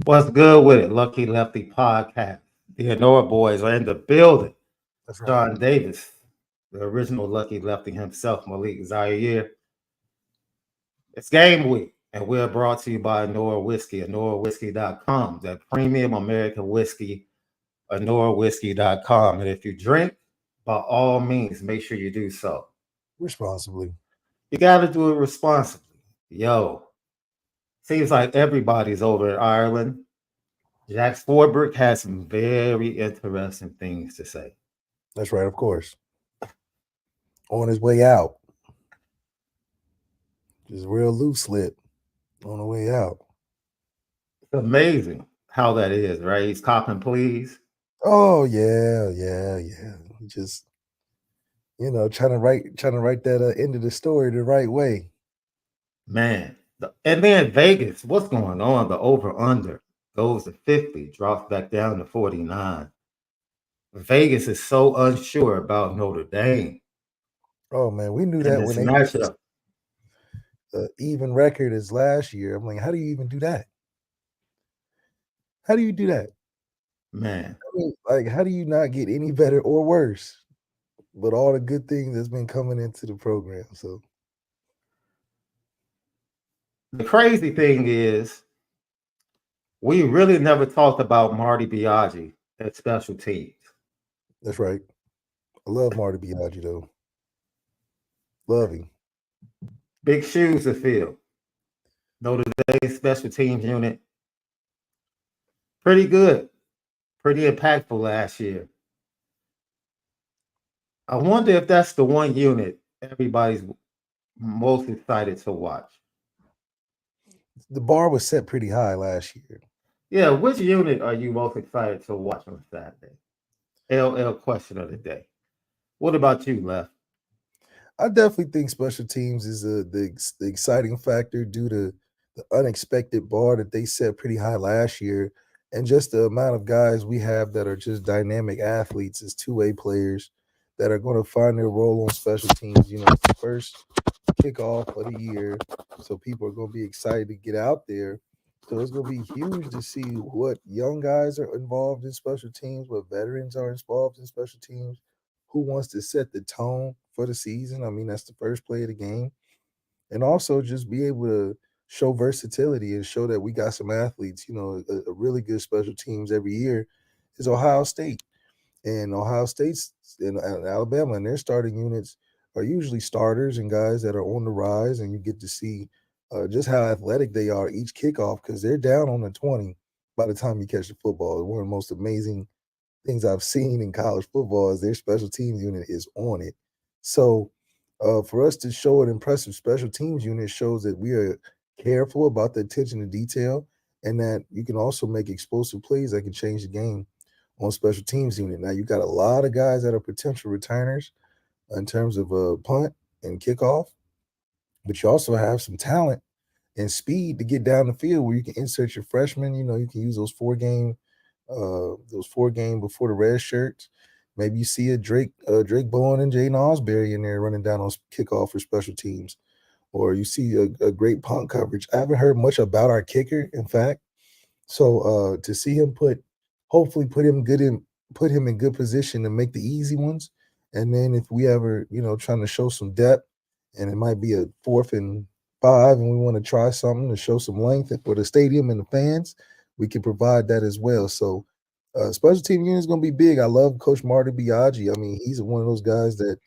What's good with it? Lucky Lefty podcast. The Onora boys are in the building. That's right. Shaun Davis, the original Lucky Lefty himself, Malik Zaire. It's game week, and we're brought to you by Onora Whiskey, OnoraWhiskey.com, that premium American whiskey, OnoraWhiskey.com. And if you drink, by all means, make sure you do so. Responsibly. You got to do it responsibly. Yo, seems like everybody's over in Ireland. Jack Swarbrick has some very interesting things to say. That's right, of course. On his way out. Just real loose lip on the way out. It's amazing how that is, right? He's copping pleas. Oh yeah. Just trying to write that end of the story the right way. Man. And then Vegas, what's going on? The over under goes to 50, drops back down to 49. Vegas is so unsure about Notre Dame Oh man, we knew in that when this they had matchup. the even record as last year. I'm like, how do you even do that? How do you do that? Man, I mean, like, how do you not get any better or worse? But all the good things that's been coming into the program. So the crazy thing is, we really never talked about Marty Biaggi at special teams. that's right. I love Marty Biaggi though. Love him. Big shoes to fill. Notre Dame special teams unit, pretty good, pretty impactful last year. I wonder if that's the one unit everybody's most excited to watch. The bar was set pretty high last year. Yeah, which unit are you most excited to watch on Saturday? LL question of the day. What about you, Left? I definitely think special teams is the exciting factor due to the unexpected bar that they set pretty high last year, and just the amount of guys we have that are just dynamic athletes as two-way players that are going to find their role on special teams. It's the first kickoff of the year, so people are going to be excited to get out there. So it's going to be huge to see what young guys are involved in special teams, what veterans are involved in special teams, who wants to set the tone for the season. I mean, that's the first play of the game. And also just be able to show versatility and show that we got some athletes. A really good special teams every year is Ohio State. And Ohio State's and Alabama and their starting units are usually starters and guys that are on the rise. And you get to see just how athletic they are each kickoff because they're down on the 20 by the time you catch the football. One of the most amazing things I've seen in college football is their special teams unit is on it. So for us to show an impressive special teams unit shows that we are careful about the attention to detail and that you can also make explosive plays that can change the game on special teams unit. Now you got a lot of guys that are potential returners in terms of punt and kickoff, but you also have some talent and speed to get down the field where you can insert your freshmen. You can use those 4 game before the red shirts. Maybe you see a Drake Bowen and Jaden Osbury in there running down on kickoff for special teams, or you see a great punt coverage. I haven't heard much about our kicker, in fact. So to see him hopefully put him in good position to make the easy ones, and then if we ever trying to show some depth, and it might be a 4th and 5, and we want to try something to show some length for the stadium and the fans, we can provide that as well. So special team unit is going to be big. I love Coach Marty Biaggi. I mean, he's one of those guys that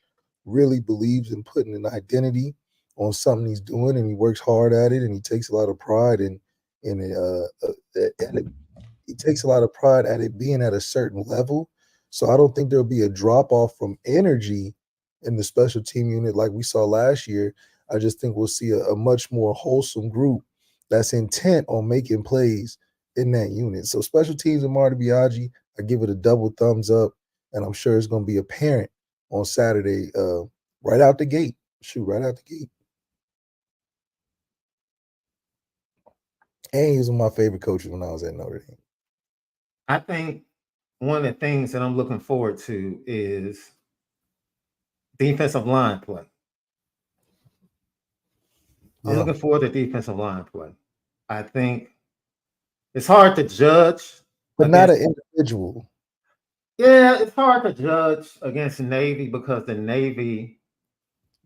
really believes in putting an identity on something he's doing, and he works hard at it, and he takes a lot of pride in it. He takes a lot of pride at it being at a certain level. So I don't think there'll be a drop off from energy in the special team unit like we saw last year. I just think we'll see a much more wholesome group that's intent on making plays in that unit. So special teams and Marty Biaggi, I give it a double thumbs up, and I'm sure it's going to be apparent on Saturday, right out the gate. Shoot, right out the gate. And he was one of my favorite coaches when I was at Notre Dame. I think one of the things that I'm looking forward to is defensive line play. I'm Yeah, looking forward to defensive line play. I think It's hard to judge but not against. an individual. Yeah, it's hard to judge against the Navy because the Navy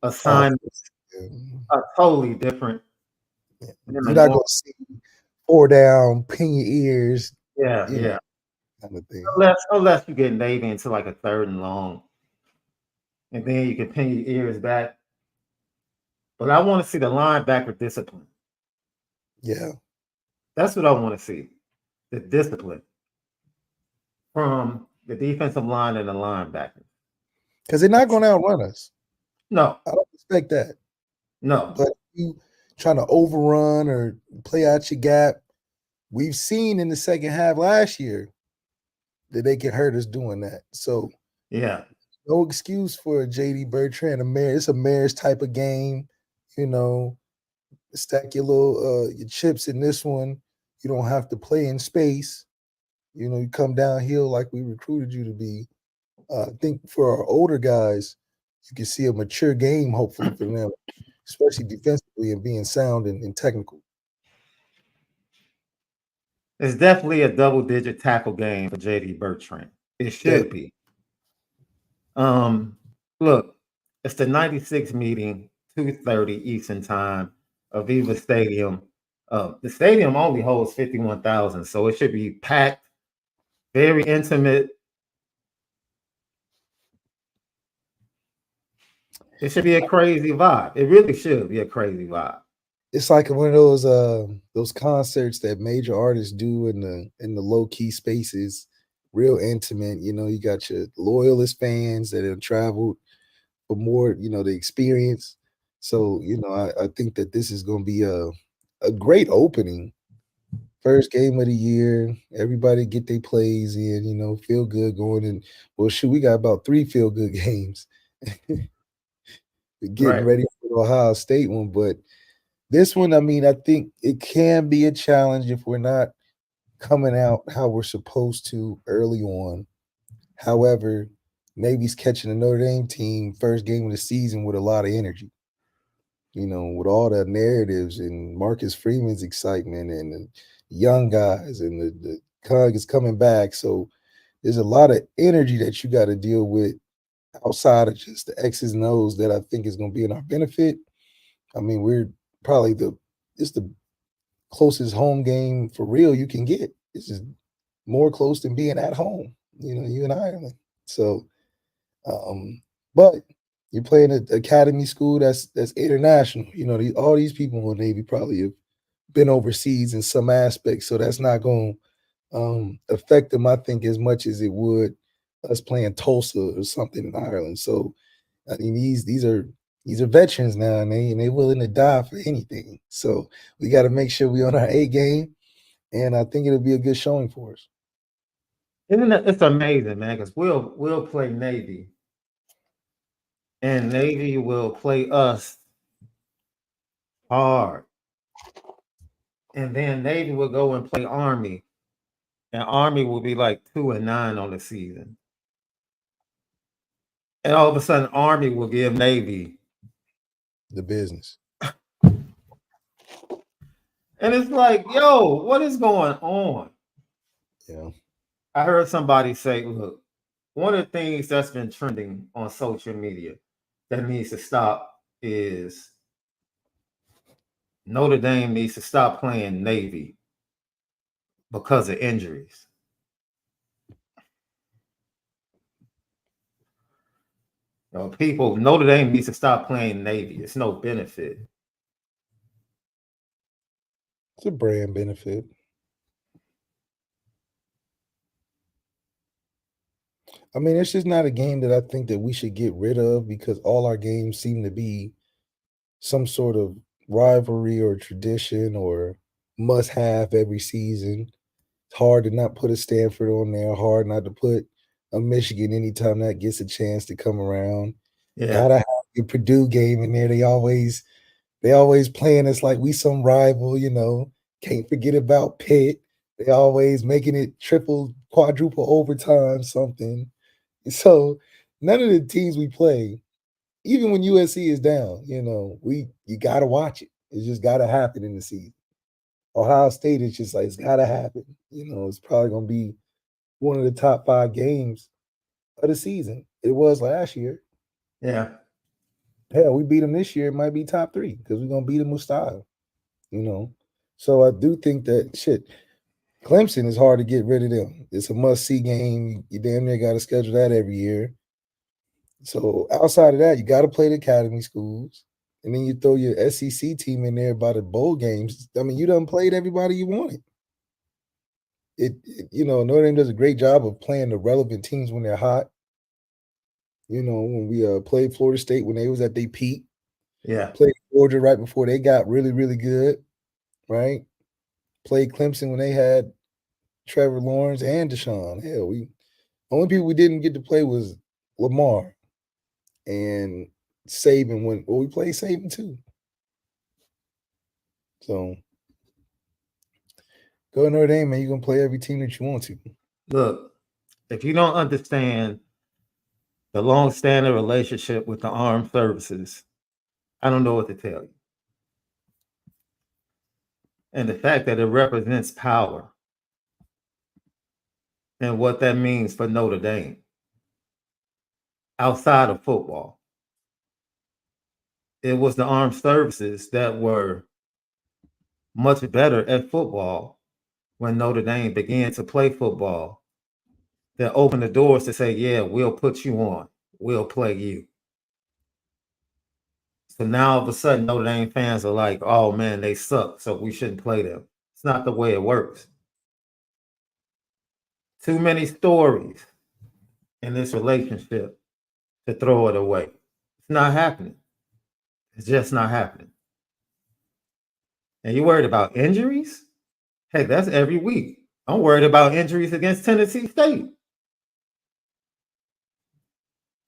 Oh, assignments yeah. are totally different than the You're not North. gonna see 4 down, pin your ears, Yeah, you know, yeah. kind of thing. Unless you get Navy into like a third and long, and then you can pin your ears back. But I want to see the linebacker discipline. Yeah, That's what I want to see. The discipline from the defensive line and the linebacker. because they're not gonna outrun us. No, I don't expect that. no. But you trying to overrun or play out your gap, we've seen in the second half last year that they can hurt us doing that. So Yeah, no excuse for JD Bertrand. It's a mayor's type of game, you know. Stack your chips in this one. You don't have to play in space. You come downhill like we recruited you to be. I think for our older guys, you can see a mature game, hopefully for them, especially defensively and being sound and technical. it's definitely a double-digit tackle game for JD Bertrand. It That should be. Um, look, it's the 96 meeting, 2:30 Eastern Time, Aviva Stadium. The stadium only holds 51,000, so it should be packed, very intimate. It should be a crazy vibe. It really should be a crazy vibe. it's like one of those concerts that major artists do in the low key spaces, real intimate. You got your loyalist fans that have traveled for more, the experience. So, I think that this is going to be a great opening. First game of the year, everybody get their plays in, feel good going in. Well, shoot, we got about 3 feel good games. Getting Right. ready for the Ohio State one, but this one, I mean, I think it can be a challenge if we're not coming out how we're supposed to early on. However, Navy's catching a Notre Dame team first game of the season with a lot of energy. With all the narratives and Marcus Freeman's excitement and the young guys and the Cug is coming back. So there's a lot of energy that you got to deal with outside of just the X's and O's that I think is going to be in our benefit. I mean, we're probably it's the closest home game for real you can get. It's just more close than being at home, you in Ireland. So, but you're playing an academy school that's international. All these people in the Navy probably have been overseas in some aspects, so that's not going to affect them, I think, as much as it would us playing Tulsa or something in Ireland. So, I mean, these are veterans now, and they willing to die for anything. So we got to make sure we on our A game, and I think it'll be a good showing for us. Isn't it? It's amazing, man, because we'll play Navy, and Navy will play us hard, and then Navy will go and play Army, and Army will be like 2-9 on the season, and all of a sudden Army will give Navy, The business. and it's like, yo, what is going on? Yeah. I heard somebody say, look, one of the things that's been trending on social media that needs to stop is Notre Dame needs to stop playing Navy because of injuries. People, Notre Dame needs to stop playing Navy. It's no benefit. It's a brand benefit. I mean, it's just not a game that I think that we should get rid of because all our games seem to be some sort of rivalry or tradition or must have every season. It's hard to not put a Stanford on there, hard not to put a Michigan anytime that gets a chance to come around. Yeah, Gotta have the Purdue game in there. They always playing us like we some rival. Can't forget about Pitt. They always making it triple, quadruple overtime, something. So none of the teams we play, even when USC is down, you gotta watch it. It's just gotta happen in the season. Ohio State is just like it's gotta happen. It's probably gonna be one of the top 5 games of the season. It was last year. Yeah. Hell, we beat them this year. It might be top 3 because we're gonna beat them with style. You know, so I do think that shit. Clemson is hard to get rid of them. It's a must see game. You damn near got to schedule that every year. So outside of that, you got to play the academy schools, and then you throw your SEC team in there by the bowl games. I mean, you done played everybody you wanted. Notre Dame does a great job of playing the relevant teams when they're hot. When we played Florida State when they was at their peak, Yeah. played Georgia right before they got really, really good, right? Played Clemson when they had Trevor Lawrence and Deshaun. Hell, only people we didn't get to play was Lamar and Saban we played Saban too. So go Notre Dame, man. You're gonna play every team that you want to. Look, if you don't understand the long-standing relationship with the armed services, I don't know what to tell you. And the fact that it represents power and what that means for Notre Dame outside of football. It was the armed services that were much better at football when Notre Dame began to play football that opened the doors to say, yeah, we'll put you on. We'll play you. So now all of a sudden, Notre Dame fans are like, oh man, they suck, so we shouldn't play them. It's not the way it works. Too many stories in this relationship to throw it away. It's not happening. It's just not happening. And you're worried about injuries? Heck, that's every week. I'm worried about injuries against Tennessee State,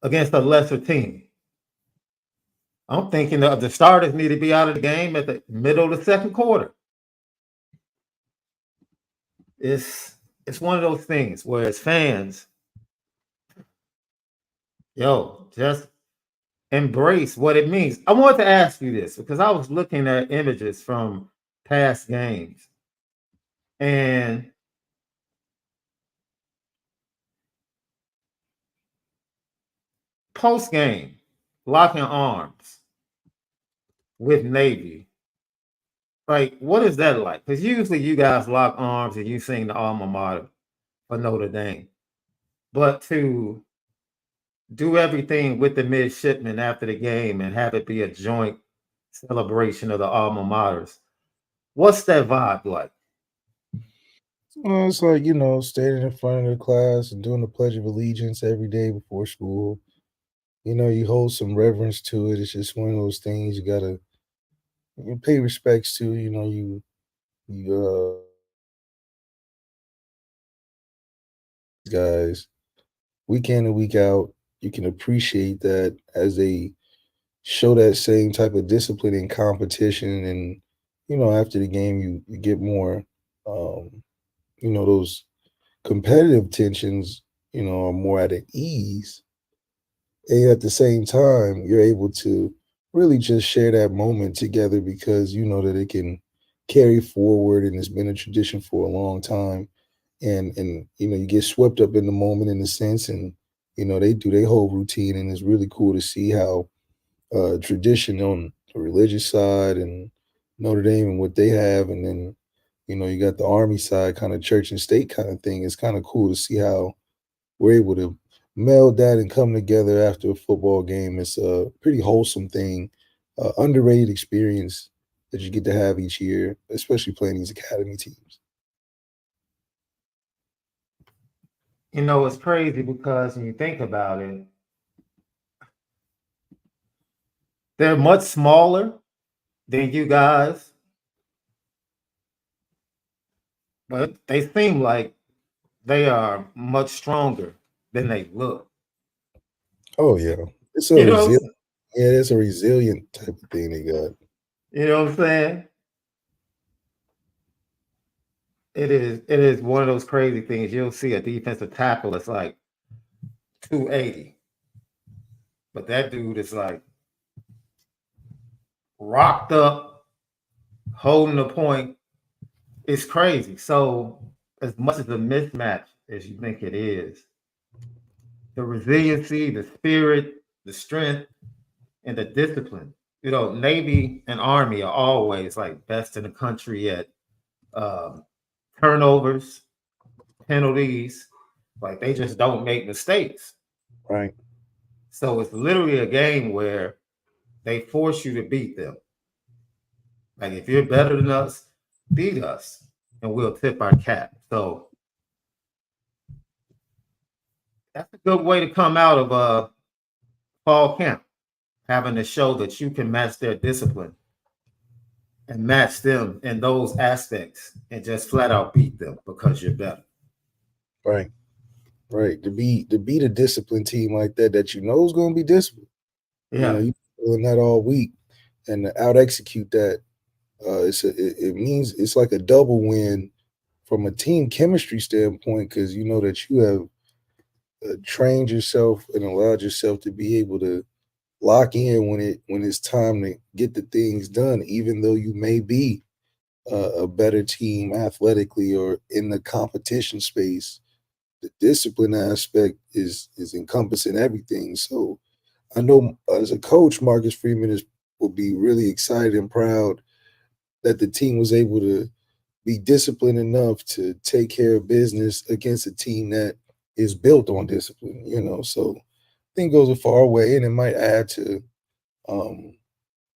against a lesser team. I'm thinking of the starters need to be out of the game at the middle of the second quarter. It's one of those things where as fans, just embrace what it means. I wanted to ask you this because I was looking at images from past games and post game, locking arms with Navy. Like, what is that like? Because usually you guys lock arms and you sing the alma mater for Notre Dame. But to do everything with the midshipmen after the game and have it be a joint celebration of the alma maters, what's that vibe like? Well, it's like, standing in front of the class and doing the Pledge of Allegiance every day before school. You hold some reverence to it. It's just one of those things you gotta pay respects to. You guys week in and week out. You can appreciate that as they show that same type of discipline and competition. And after the game, you get more, those competitive tensions, are more at ease. And at the same time, you're able to really just share that moment together because you know that it can carry forward and it's been a tradition for a long time. And you get swept up in the moment in a sense, and they do their whole routine, and it's really cool to see how tradition on the religious side and Notre Dame and what they have, and then you got the Army side, kind of church and state kind of thing. It's kind of cool to see how we're able to meld that and come together after a football game. It's a pretty wholesome thing, underrated experience that you get to have each year, especially playing these academy teams. It's crazy because when you think about it, they're much smaller than you guys, but they seem like they are much stronger than they look. Oh yeah, it's a You know, resilient. Yeah, it's a resilient type of thing they got. you know what I'm saying? It is one of those crazy things. You'll see a defensive tackle that's like 280, but that dude is like rocked up, holding the point, It's crazy. So, as much as a mismatch as you think it is, the resiliency, the spirit, the strength, and the discipline. Navy and Army are always like best in the country at um, turnovers, penalties. Like they just don't make mistakes. Right. So it's literally a game where they force you to beat them. Like if you're better than us, beat us, and we'll tip our cap. So that's a good way to come out of fall camp, having to show that you can match their discipline and match them in those aspects and just flat out beat them because you're better. Right. Right. To beat a disciplined team like that you know is going to be disciplined. Yeah. You doing that all week and to out execute that. It means it's like a double win from a team chemistry standpoint because you know that you have trained yourself and allowed yourself to be able to lock in when it's time to get the things done, even though you may be a better team athletically or in the competition space. The discipline aspect is encompassing everything. So I know as a coach, Marcus Freeman will be really excited and proud that the team was able to be disciplined enough to take care of business against a team that is built on discipline. So I think it goes a far way, and it might add to, um,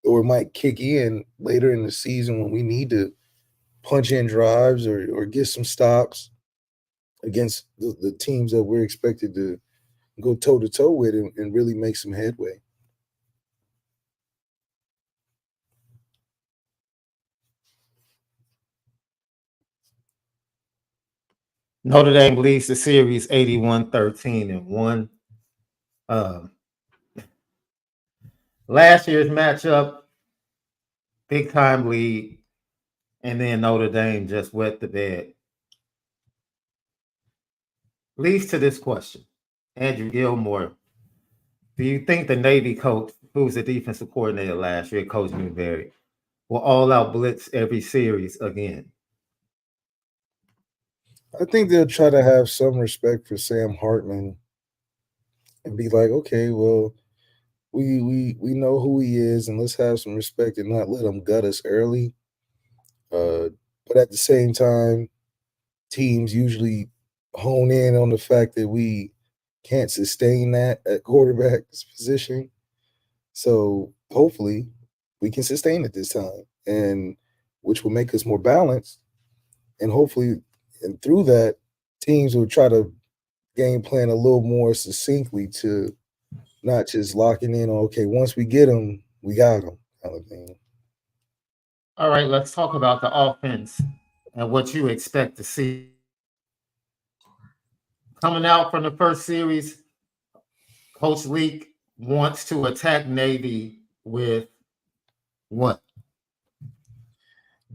or it might kick in later in the season when we need to punch in drives or get some stops against the teams that we're expected to go toe to toe with and really make some headway. Notre Dame leads the series 81-13 and 1. Um, Last year's matchup, big time lead, and then Notre Dame just wet the bed. Leads to this question. Andrew Gilmore, do you think the Navy coach, who was the defensive coordinator last year, Coach Newberry, will all out blitz every series again? I think they'll try to have some respect for Sam Hartman and be like, okay, well, we know who he is, and let's have some respect and not let him gut us early. But at the same time, teams usually hone in on the fact that we can't sustain that at quarterback's position. So hopefully we can sustain it this time, and which will make us more balanced. And hopefully, and through that, teams will try to game plan a little more succinctly to not just locking in on, okay, once we get them, we got them kind of thing. All right, let's talk about the offense and what you expect to see. Coming out from the first series, Coach Leak wants to attack Navy with what?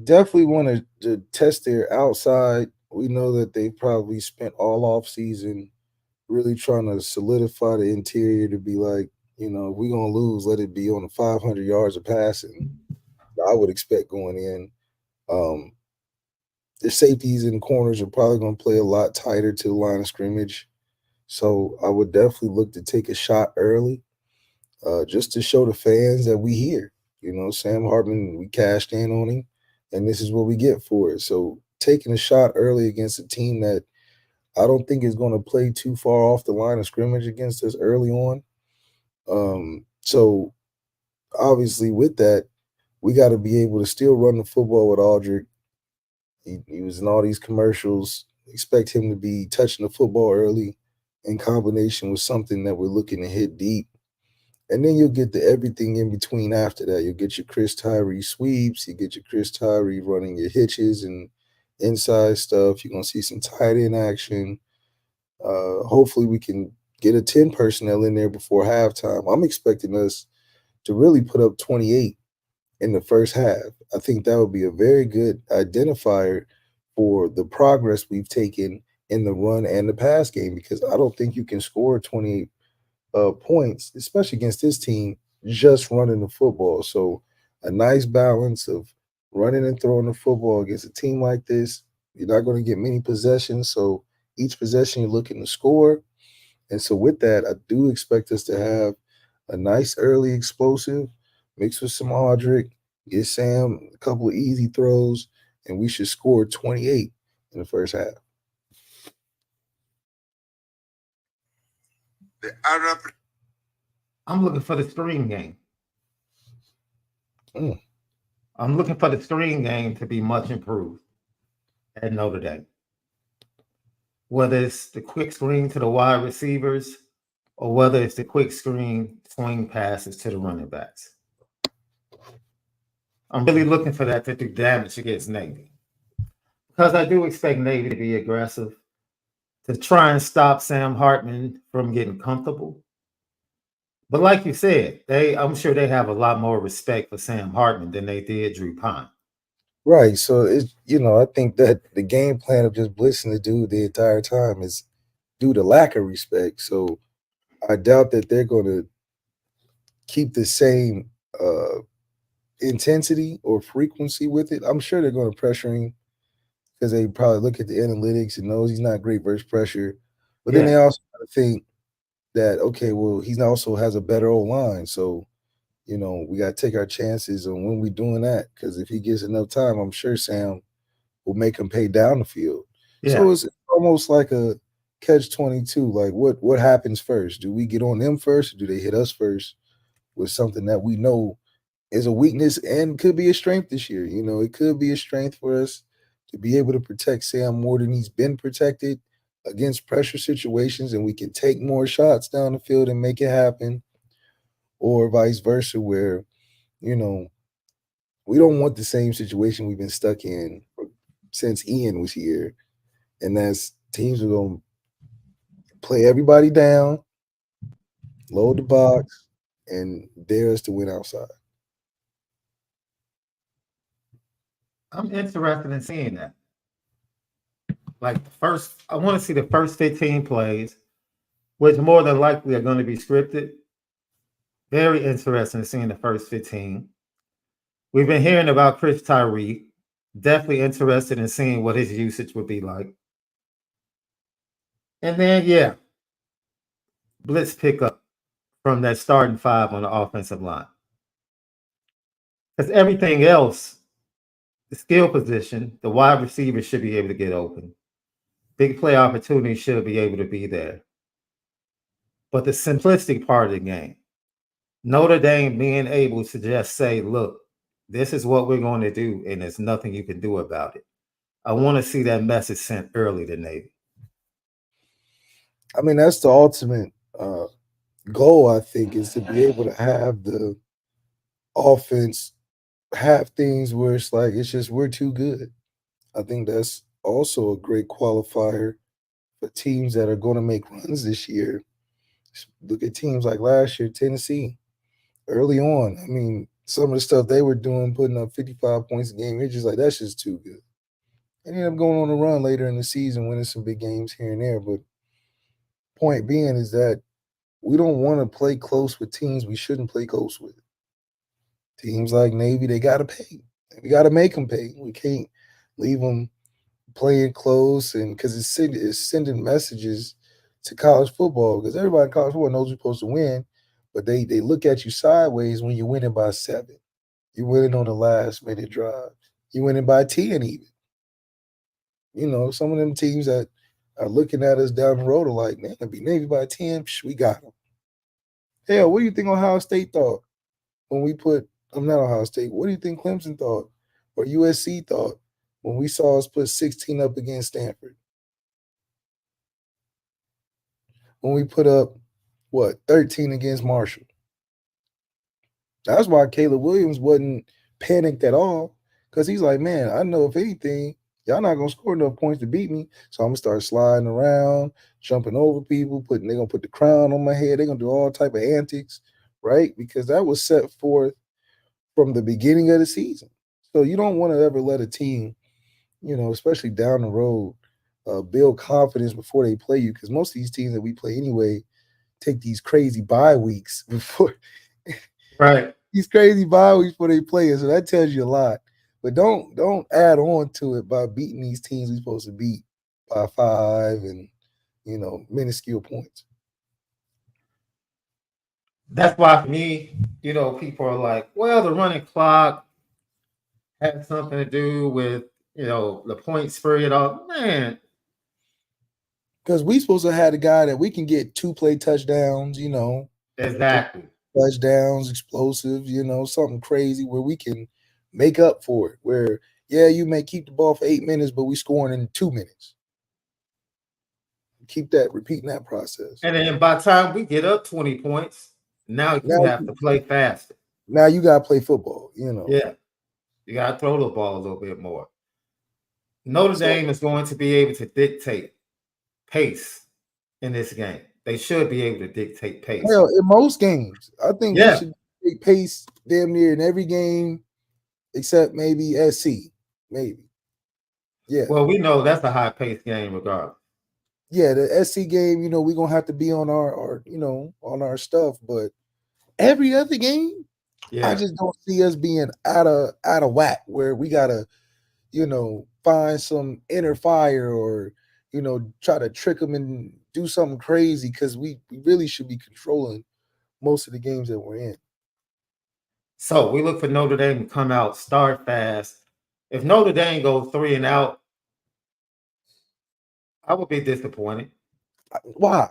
Definitely want to test their outside. We know that they probably spent all off season really trying to solidify the interior to be like, if we're gonna lose, let it be on the 500 yards of passing. I would expect going in. Um, the safeties and corners are probably going to play a lot tighter to the line of scrimmage. So I would definitely look to take a shot early, just to show the fans that we here. Sam Hartman, we cashed in on him, and this is what we get for it. So taking a shot early against a team that I don't think is going to play too far off the line of scrimmage against us early on. So obviously with that, we got to be able to still run the football with Aldrich. He was in all these commercials. Expect him to be touching the football early in combination with something that we're looking to hit deep. And then you'll get the everything in between after that. You'll get your Chris Tyree sweeps. You get your Chris Tyree running your hitches and inside stuff. You're going to see some tight end action. Hopefully we can get a 10 personnel in there before halftime. I'm expecting us to really put up 28 in the first half. I think that would be a very good identifier for the progress we've taken in the run and the pass game, because I don't think you can score 28 points, especially against this team, just running the football. So a nice balance of running and throwing the football against a team like this. You're not going to get many possessions, so each possession you're looking to score. And so with that, I do expect us to have a nice early explosive mixed with some Audric, get Sam a couple of easy throws, and we should score 28 in the first half. I'm looking for the screen game. Mm. I'm looking for the screen game to be much improved at Notre Dame. Whether it's the quick screen to the wide receivers or whether it's the quick screen swing passes to the running backs. I'm really looking for that to do damage against Navy. Because I do expect Navy to be aggressive, to try and stop Sam Hartman from getting comfortable. But like you said, I'm sure they have a lot more respect for Sam Hartman than they did Drew Pine. Right. So I think that the game plan of just blitzing the dude the entire time is due to lack of respect. So I doubt that they're going to keep the same intensity or frequency with it. I'm sure they're going to pressure him because they probably look at the analytics and knows he's not great versus pressure. But then they also think that, okay, well, he also has a better old line. So, we got to take our chances on when we're doing that, because if he gets enough time, I'm sure Sam will make him pay down the field. Yeah. So it's almost like a catch-22. Like, what happens first? Do we get on them first, or do they hit us first with something that we know is a weakness and could be a strength this year? It could be a strength for us to be able to protect Sam more than he's been protected against pressure situations, and we can take more shots down the field and make it happen, or vice versa, where, we don't want the same situation we've been stuck in since Ian was here, and that's teams are going to play everybody down, load the box, and dare us to win outside. I'm interested in seeing that. Like I want to see the first 15 plays, which more than likely are going to be scripted. Very interested in seeing the first 15. We've been hearing about Chris Tyree. Definitely interested in seeing what his usage would be like. And then, blitz pickup from that starting five on the offensive line. Because everything else, the skill position, the wide receiver should be able to get open. Big play opportunity should be able to be there. But the simplistic part of the game, Notre Dame being able to just say, look, this is what we're going to do, and there's nothing you can do about it. I want to see that message sent early to Navy. I mean, that's the ultimate goal, I think, is to be able to have the offense have things where it's like, it's just we're too good. I think that's also a great qualifier for teams that are going to make runs this year. Look at teams like last year, Tennessee, early on. I mean, some of the stuff they were doing, putting up 55 points a game, it's just like, that's just too good. And ended up going on a run later in the season, winning some big games here and there. But point being is that we don't want to play close with teams we shouldn't play close with. Teams like Navy, they got to pay. We got to make them pay. We can't leave them playing close, and because it's sending messages to college football, because everybody in college football knows you're supposed to win, but they look at you sideways when you're winning by 7. You're winning on the last minute drive. You're winning by 10 even. Some of them teams that are looking at us down the road are like, man, it'll be Navy by 10. We got them. Hell, what do you think Ohio State thought when we put – I'm not Ohio State. What do you think Clemson thought or USC thought when we saw us put 16 up against Stanford? When we put up, 13 against Marshall? That's why Caleb Williams wasn't panicked at all, because he's like, man, I know if anything, y'all not going to score enough points to beat me, so I'm going to start sliding around, jumping over people, they're going to put the crown on my head. They're going to do all type of antics, right? Because that was set forth from the beginning of the season. So you don't want to ever let a team, especially down the road, build confidence before they play you, because most of these teams that we play anyway take these crazy bye weeks before. Right. These crazy bye weeks before they play us, so that tells you a lot. But don't add on to it by beating these teams we're supposed to beat by 5 and minuscule points. That's why for me, people are like, well, the running clock had something to do with, the point spread off. Man, Because we supposed to have a guy that we can get 2 play touchdowns, exactly. touchdowns, explosive, something crazy where we can make up for it. Where, yeah, you may keep the ball for 8 minutes, but we scoring in 2 minutes. Keep that, repeating that process. And then by the time we get up 20 points, now you have to play faster. Now you got to play football, Yeah. You got to throw the ball a little bit more. Notre Dame is going to be able to dictate pace in this game. They should be able to dictate pace. Hell, in most games, I think we should take pace damn near in every game except maybe SC, maybe. Yeah. Well, we know that's a high-paced game regardless. Yeah, the SC game, we're going to have to be on our on our stuff, but every other game, I just don't see us being out of whack where we got to, find some inner fire or, try to trick them and do something crazy because we really should be controlling most of the games that we're in. So we look for Notre Dame to come out, start fast. If Notre Dame goes 3 and out, I would be disappointed. Why?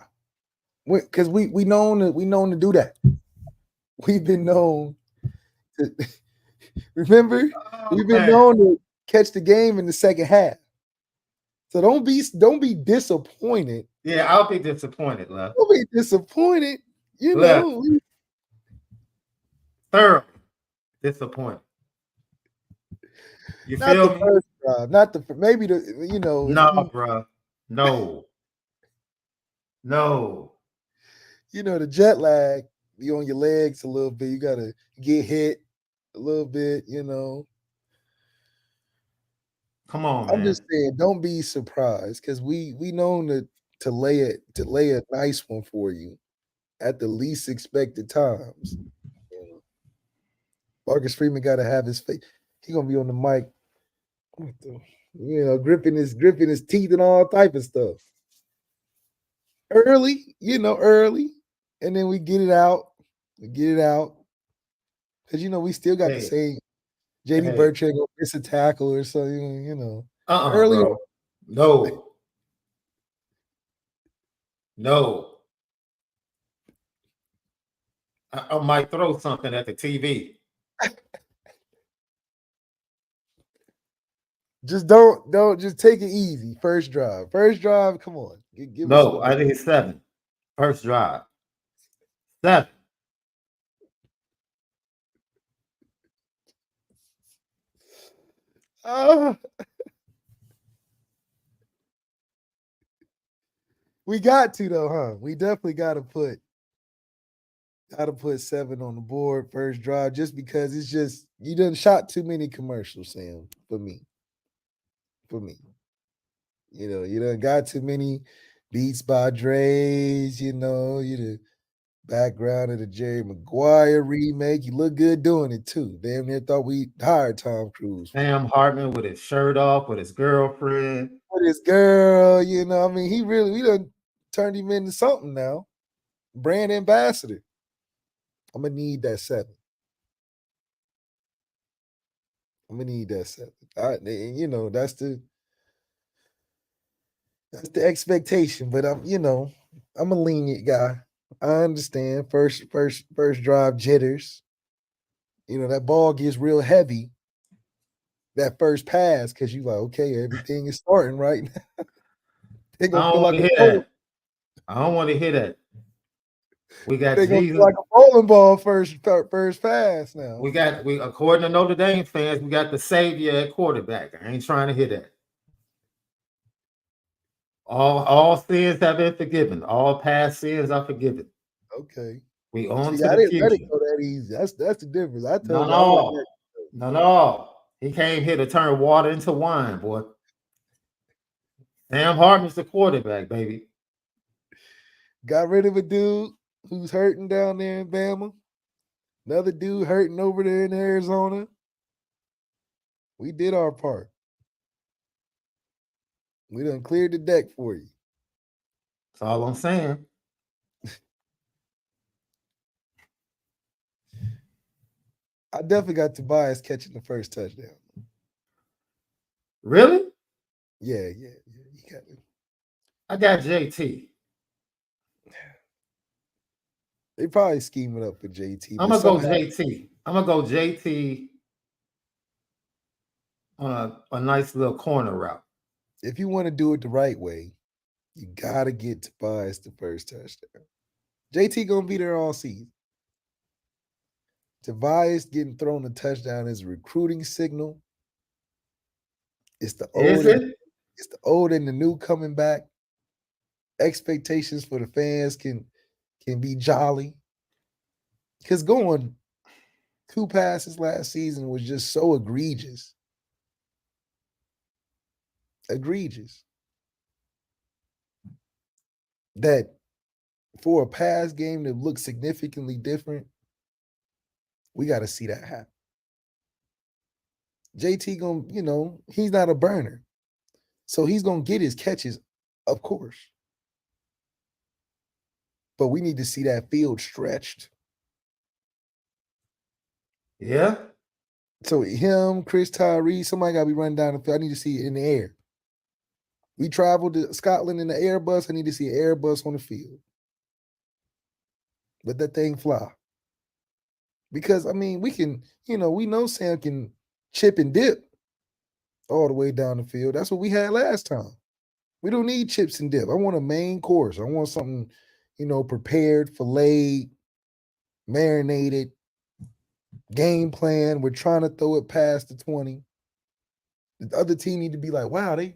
Because we known to do that. We've been known to remember. We've been known to catch the game in the second half. So don't be disappointed. Yeah, I'll be disappointed, love. Don't be disappointed. Thoroughly disappointed. You not feel the me? First drive, not the maybe the No, bro. No. No. The jet lag be on your legs a little bit. You gotta get hit a little bit. Come on, man. I'm just saying, don't be surprised because we known to lay a nice one for you at the least expected times. Marcus Freeman got to have his face. He gonna be on the mic, gripping his teeth and all type of stuff. Early, and then we get it out. Because we still got the same JD Bertrand gonna miss a tackle or something, early. Bro. No. I might throw something at the TV. Just don't just take it easy. First drive, come on. Give no, I think it's 7. First drive. 7. We got to though, huh? We definitely got to put 7 on the board first drive just because it's just you done shot too many commercials, Sam, for me. You done got too many Beats by Dre's, you the background of the Jerry Maguire remake. You look good doing it too. Damn near thought we hired Tom Cruise. Sam Hartman with his shirt off, with his girlfriend. With his girl, we done turned him into something now. Brand ambassador. I'm gonna need that 7. That's the expectation. But I'm a lenient guy. I understand. First drive jitters. That ball gets real heavy. That first pass, because you like, okay, everything is starting right now. They gonna feel like I don't want to hear that. We got they gonna feel like a bowling ball first pass now. We according to Notre Dame fans, we got the savior at quarterback. I ain't trying to hear that. All sins have been forgiven. All past sins are forgiven. Okay. We on to the the future. Let it go that easy. That's the difference. I told you. No. He came here to turn water into wine, boy. Sam Hartman's the quarterback, baby. Got rid of a dude who's hurting down there in Bama. Another dude hurting over there in Arizona. We did our part. We done cleared the deck for you. That's all I'm saying. I definitely got Tobias catching the first touchdown. Really? Yeah. You got it. I got JT. They probably scheming up for JT. I'm But gonna go somehow, JT. I'm gonna go JT on a nice little corner route. if you want to do it the right way, you gotta get Tobias the first touchdown. JT gonna be there all season. Tobias getting thrown a touchdown is a recruiting signal. It's the Is old and it? it's the old and the new coming back. Expectations for the fans can be jolly. Because going 2 passes last season was just so egregious. Egregious. That for a pass game to look significantly different, we got to see that happen. JT gonna, he's not a burner. So he's gonna get his catches, of course. But we need to see that field stretched. Yeah. So him, Chris Tyree, somebody gotta be running down the field. I need to see it in the air. We traveled to Scotland in the Airbus. I need to see an Airbus on the field. Let that thing fly. Because we can, we know Sam can chip and dip all the way down the field. That's what we had last time. We don't need chips and dip. I want a main course. I want something, prepared, filleted, marinated, game plan. We're trying to throw it past the 20. The other team need to be like, wow, I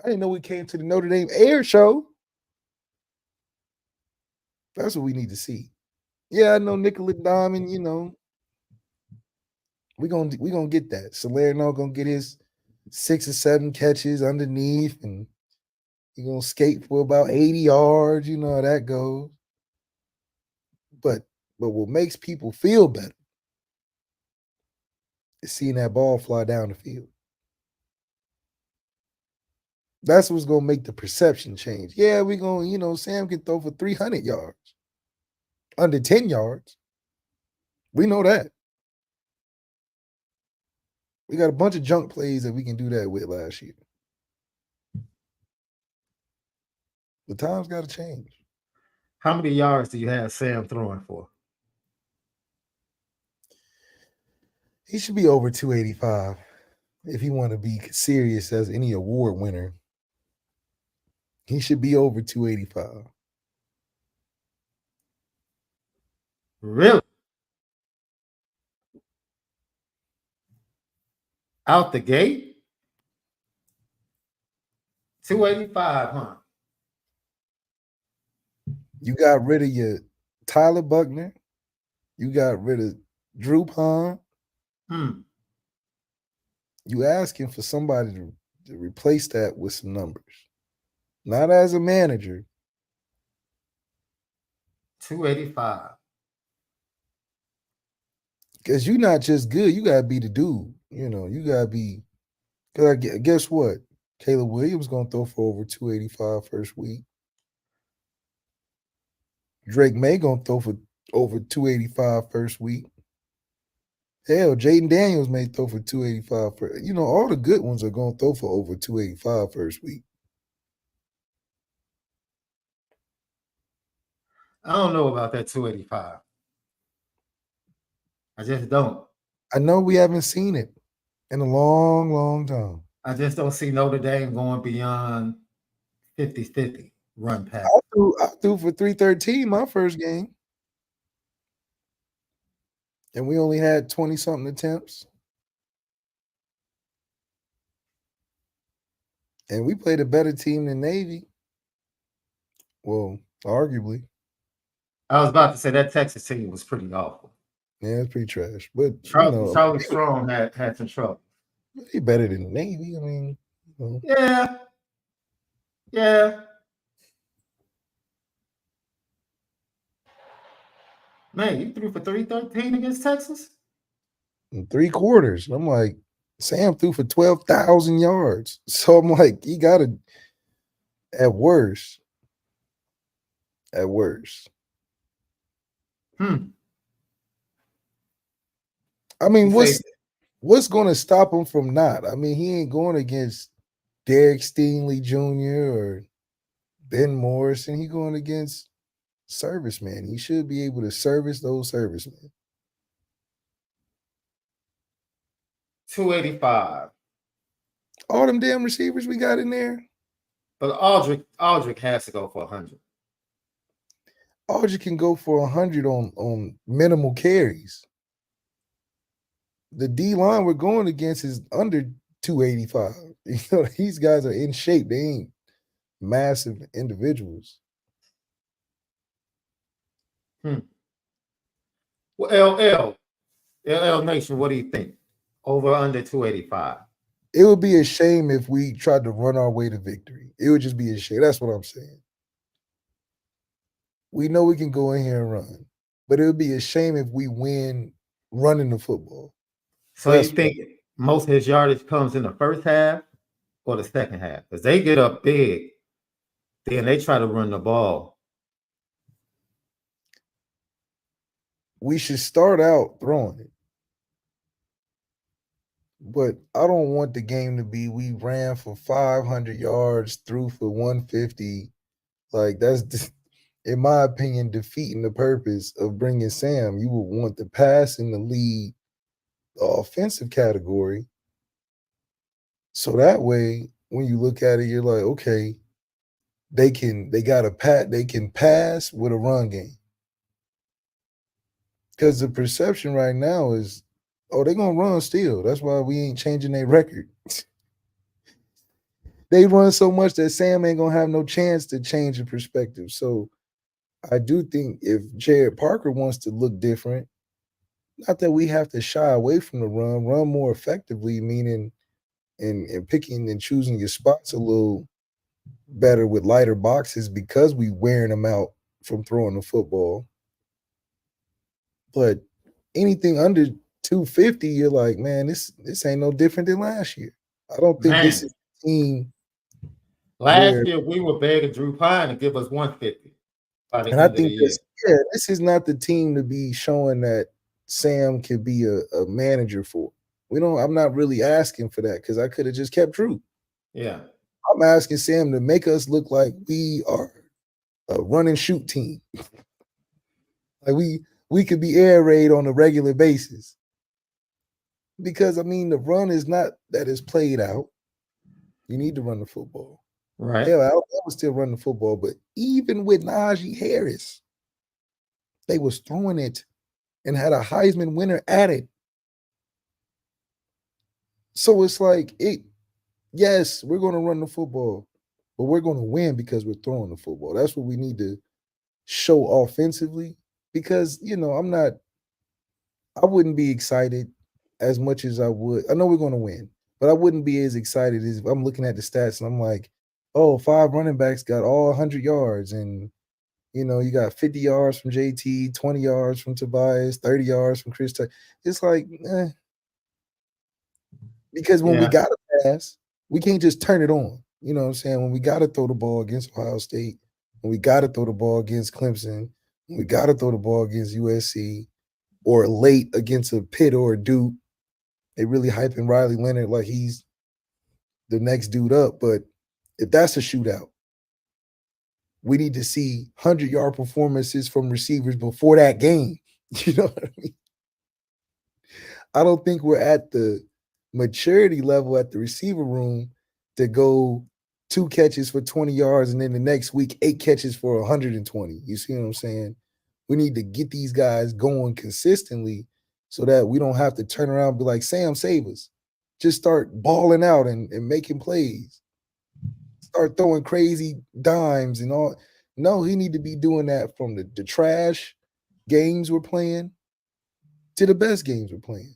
didn't know we came to the Notre Dame air show. That's what we need to see. Yeah, I know Nicola Diamond, we're gonna get that. Salerno gonna get his 6 or 7 catches underneath, and he's gonna skate for about 80 yards. You know how that goes. But what makes people feel better is seeing that ball fly down the field. That's what's gonna make the perception change. Yeah, we're gonna, Sam can throw for 300 yards, under 10 yards. We know that. We got a bunch of junk plays that we can do that with last year. The time's got to change. How many yards do you have Sam throwing for? He should be over 285 if he want to be serious as any award winner. He should be over 285. Really? Out the gate? 285, huh? You got rid of your Tyler Buckner. You got rid of Drew Pond. You asking for somebody to replace that with some numbers. Not as a manager. 285. Because you're not just good. You got to be the dude. You got to be. Because guess what? Caleb Williams going to throw for over 285 first week. Drake May going to throw for over 285 first week. Hell, Jaden Daniels may throw for 285. All the good ones are going to throw for over 285 first week. I don't know about that 285. I just don't. I know we haven't seen it in a long, long time. I just don't see Notre Dame going beyond 50-50 run pass. I threw for 313 my first game. And we only had 20-something attempts. And we played a better team than Navy. Well, arguably. I was about to say that Texas team was pretty awful. Yeah, it's pretty trash. But Charlie Strong had some trouble. He better than Navy. Yeah. Man, you threw for 313 against Texas? In 3 quarters. I'm like, Sam threw for 12,000 yards. So I'm like, he got to, at worst, at worst. Hmm. I mean, You say what's going to stop him from not? I mean, he ain't going against Derek Stingley Jr. or Ben Morrison. He going against servicemen. He should be able to service those servicemen. 285. All them damn receivers we got in there. But Aldrich has to go for 100. Aldrich can go for 100 on minimal carries. The D line we're going against is under 285. You know, these guys are in shape. They ain't massive individuals. Well, LL Nation, what do you think? Over under 285. It would be a shame if we tried to run our way to victory. It would just be a shame. That's what I'm saying. We know we can go in here and run, but it would be a shame if we win running the football. So you think most of his yardage comes in the first half or the second half? Because they get up big, then they try to run the ball. We should start out throwing it. But I don't want the game to be we ran for 500 yards, threw for 150. Like, that's, in my opinion, defeating the purpose of bringing Sam. You would want the pass in the lead, the offensive category. So that way, when you look at it, you're like, okay, they can pass with a run game. Because the perception right now is, oh, they're gonna run still. That's why we ain't changing their record. They run so much that Sam ain't gonna have no chance to change the perspective. So I do think if Jared Parker wants to look different, not that we have to shy away from the run more effectively, meaning in picking and choosing your spots a little better with lighter boxes because we wearing them out from throwing the football. But anything under 250, you're like, man, this ain't no different than last year. I don't think this is a team. Last year we were begging Drew Pine to give us 150 by the and end I think of the year. this is not the team to be showing that Sam could be a manager for. I'm not really asking for that because I could have just kept Drew. Yeah. I'm asking Sam to make us look like we are a run and shoot team. Like we could be air raid on a regular basis. Because I mean, the run is not that it's played out. You need to run the football. Right. Hell, I would still run the football, but even with Najee Harris, they was throwing it and had a Heisman winner at it. So it's like yes, we're going to run the football, but we're going to win because we're throwing the football. That's what we need to show offensively. Because, I wouldn't be excited as much as I would. I know we're going to win, but I wouldn't be as excited as if I'm looking at the stats and I'm like, oh, 5 running backs got all 100 yards. And, you got 50 yards from JT, 20 yards from Tobias, 30 yards from Chris. It's like, because when we got to pass, we can't just turn it on. You know what I'm saying? When we got to throw the ball against Ohio State, when we got to throw the ball against Clemson, when we got to throw the ball against USC, or late against a Pitt or a Duke, they really hyping Riley Leonard like he's the next dude up. But if that's a shootout, we need to see 100-yard performances from receivers before that game. You know what I mean? I don't think we're at the maturity level at the receiver room to go 2 catches for 20 yards and then the next week 8 catches for 120. You see what I'm saying? We need to get these guys going consistently so that we don't have to turn around and be like, Sam, save us. Just start balling out and making plays. Start throwing crazy dimes and all. No, he need to be doing that from the trash games we're playing to the best games we're playing.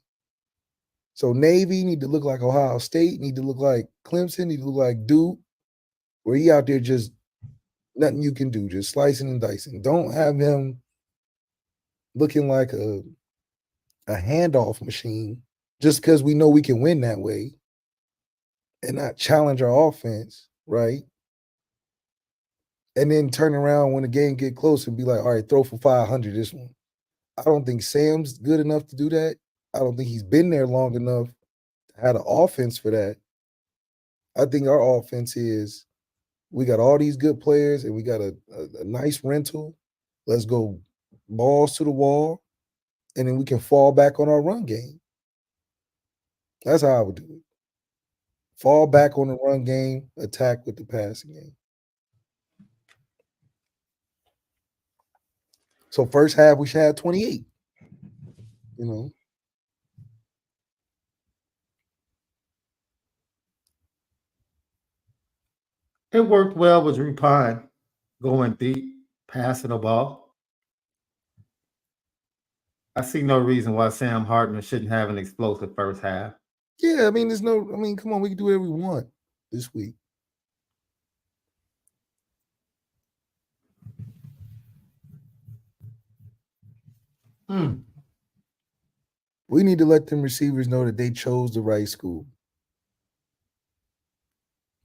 So Navy need to look like Ohio State, need to look like Clemson, need to look like Duke, where he out there just nothing you can do, just slicing and dicing. Don't have him looking like a handoff machine, just because we know we can win that way and not challenge our offense, right? And then turn around when the game get close and be like, all right, throw for 500 this one. I don't think Sam's good enough to do that. I don't think he's been there long enough to have an offense for that. I think our offense is we got all these good players and we got a nice rental. Let's go balls to the wall, and then we can fall back on our run game. That's how I would do it. Fall back on the run game, attack with the passing game. So first half we should have 28. You know, It worked well with Drew Pine going deep, passing the ball. I see no reason why Sam Hartman shouldn't have an explosive first half. yeah. I mean, come on, we can do whatever we want this week. We need to let them receivers know that they chose the right school.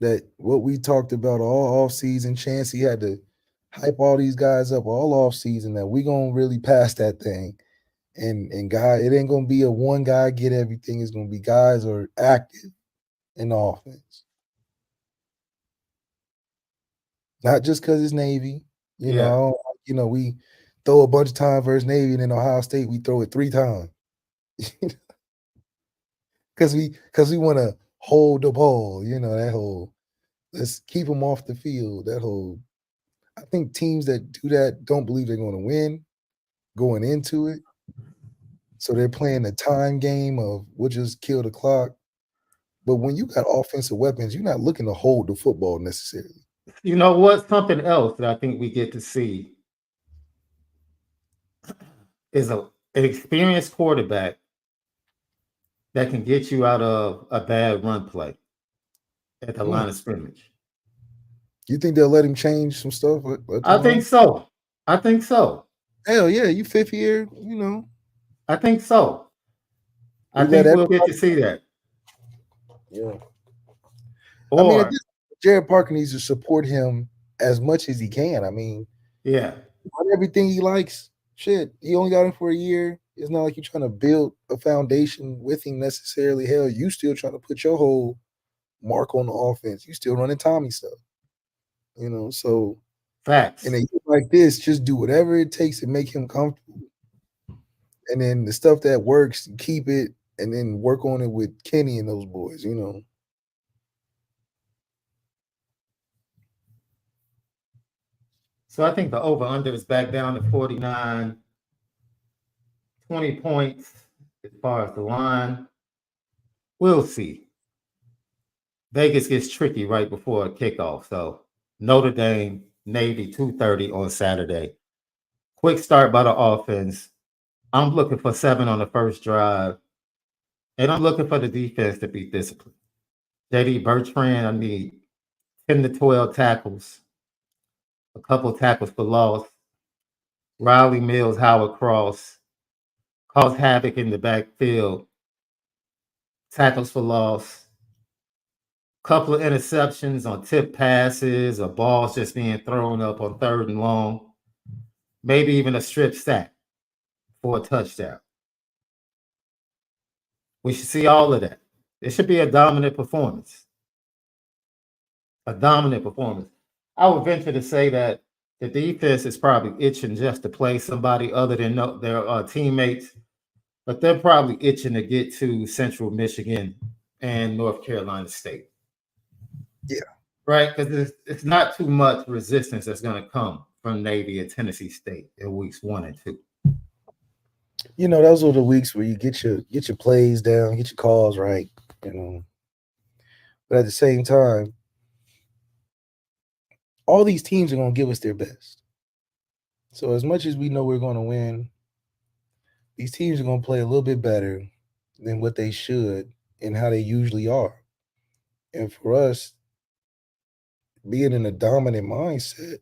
That what we talked about all off season, Chancey had to hype all these guys up all off season that we gonna really pass that thing. And guy, it ain't gonna be a one guy get everything. It's gonna be guys are active in the offense. Not just because it's Navy. Yeah. We throw a bunch of times versus Navy, and in Ohio State we throw it 3 times. Because we want to hold the ball, that whole let's keep them off the field. That whole I think teams that do that don't believe they're going to win going into it. So they're playing the time game of we'll just kill the clock. But when you got offensive weapons, you're not looking to hold the football necessarily. You know what? Something else that I think we get to see is an experienced quarterback that can get you out of a bad run play at the line of scrimmage. You think they'll let him change some stuff? I think so. I think so. Hell yeah, you 5th year, I think so. I We let think we'll get to see that. Yeah. Or Jared Parker needs to support him as much as he can. I mean, yeah, not everything he likes. Shit, he only got him for a year. It's not like you're trying to build a foundation with him necessarily. Hell, you still trying to put your whole mark on the offense. You still running Tommy stuff. So facts. in a year like this, just do whatever it takes to make him comfortable. And then the stuff that works, keep it, and then work on it with Kenny and those boys, So I think the over-under is back down to 49, 20 points as far as the line. We'll see. Vegas gets tricky right before a kickoff. So Notre Dame, Navy, 2:30 on Saturday. Quick start by the offense. I'm looking for 7 on the first drive. And I'm looking for the defense to be disciplined. JD Bertrand, I need 10 to 12 tackles, a couple tackles for loss. Riley Mills, Howard Cross, cause havoc in the backfield, tackles for loss, couple of interceptions on tip passes or balls just being thrown up on 3rd and long, maybe even a strip sack for a touchdown. We should see all of that. It should be a dominant performance. A dominant performance. I would venture to say that the defense is probably itching just to play somebody other than their teammates, but they're probably itching to get to Central Michigan and North Carolina State. Yeah. Right? Because it's not too much resistance that's going to come from Navy and Tennessee State in weeks 1 and 2. Those are the weeks where you get your plays down, get your calls right, But at the same time, all these teams are going to give us their best. So as much as we know we're going to win, these teams are going to play a little bit better than what they should and how they usually are. And for us, being in a dominant mindset,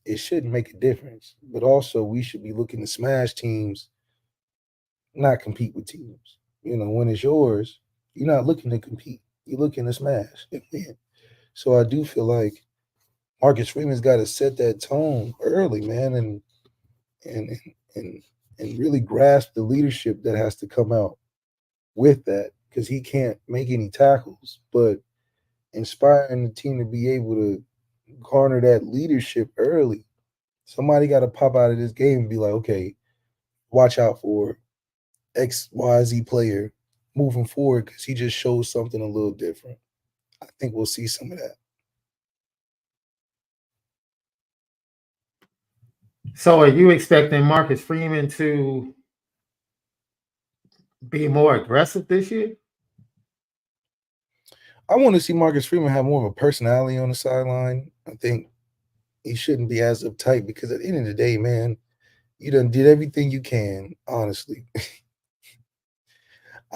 it shouldn't make a difference. But also, we should be looking to smash teams, not compete with teams. when it's yours, you're not looking to compete. You're looking to smash and win. So I do feel like Marcus Freeman's got to set that tone early, man, and and and really grasp the leadership that has to come out with that because he can't make any tackles, but inspiring the team to be able to garner that leadership early. Somebody got to pop out of this game and be like, okay, watch out for XYZ player moving forward because he just shows something a little different. I think we'll see some of that. So are you expecting Marcus Freeman to be more aggressive this year? I want to see Marcus Freeman have more of a personality on the sideline. I think he shouldn't be as uptight because at the end of the day, man, you done did everything you can, honestly.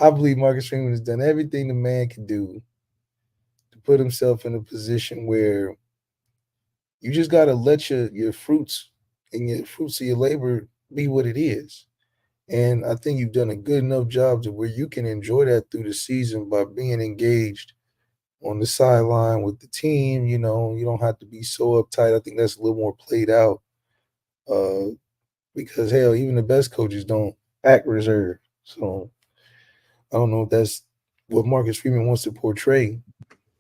I believe Marcus Freeman has done everything the man can do to put himself in a position where you just got to let your fruits and your fruits of your labor be what it is. And I think you've done a good enough job to where you can enjoy that through the season by being engaged on the sideline with the team. You don't have to be so uptight. I think that's a little more played out because, hell, even the best coaches don't act reserved. So I don't know if that's what Marcus Freeman wants to portray,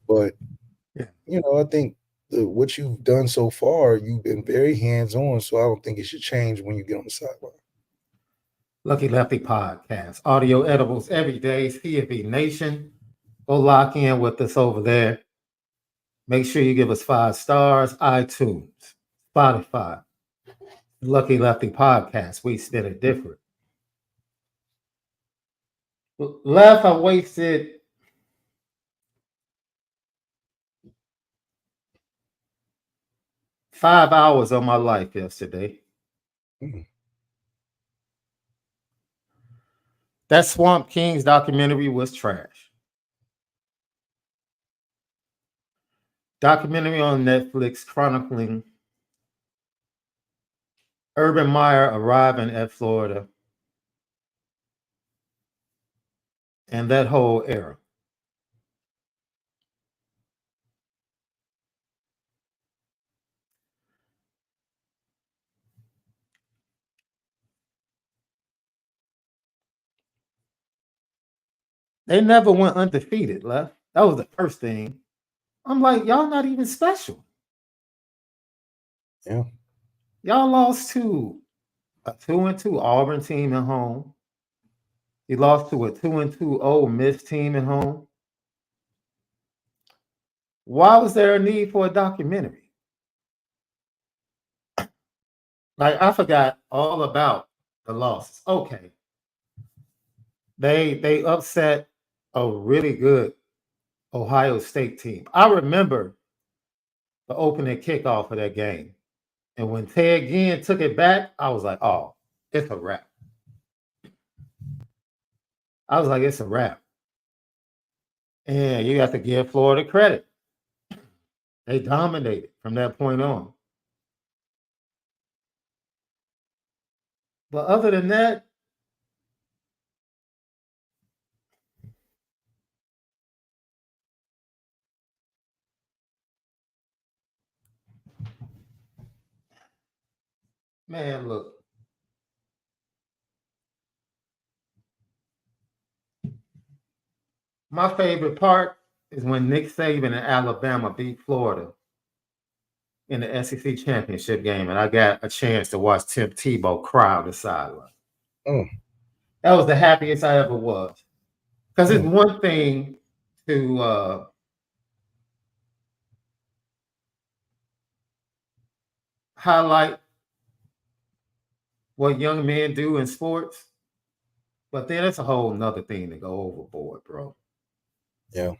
but Yeah. I think what you've done so far, you've been very hands-on. So I don't think it should change when you get on the sideline. Lucky Lefty Podcast, audio edibles every day. CFE Nation, go lock in with us over there. Make sure you give us 5 stars. iTunes, Spotify, Lucky Lefty Podcast. We spit it different. Left, I wasted 5 hours of my life yesterday. Mhm. That Swamp Kings documentary was trash. Documentary on Netflix chronicling Urban Meyer arriving at Florida and that whole era. They never went undefeated, Left. That was the first thing. I'm like, y'all not even special. Yeah. Y'all lost to a 2-2 Auburn team at home. You lost to a 2-2 Ole Miss team at home. Why was there a need for a documentary? Like, I forgot all about the losses. Okay. They upset a really good Ohio State team. I remember the opening kickoff of that game. And when Ted Ginn took it back, I was like, oh, it's a wrap. I was like, it's a wrap. And you have to give Florida credit. They dominated from that point on. But other than that, man, look. My favorite part is when Nick Saban and Alabama beat Florida in the SEC championship game, and I got a chance to watch Tim Tebow cry on the sideline. Mm. That was the happiest I ever was. Because it's Mm. one thing to highlight what young men do in sports, but then it's a whole nother thing to go overboard, bro. Yeah.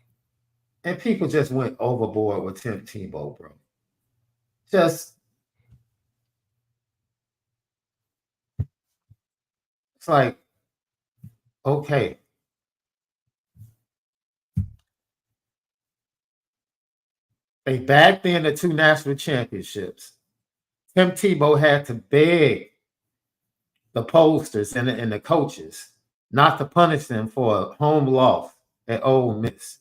And people just went overboard with Tim Tebow, bro. Just, it's like, okay. They backed in the 2 national championships. Tim Tebow had to beg the pollsters and the coaches not to punish them for a home loss at Ole Miss,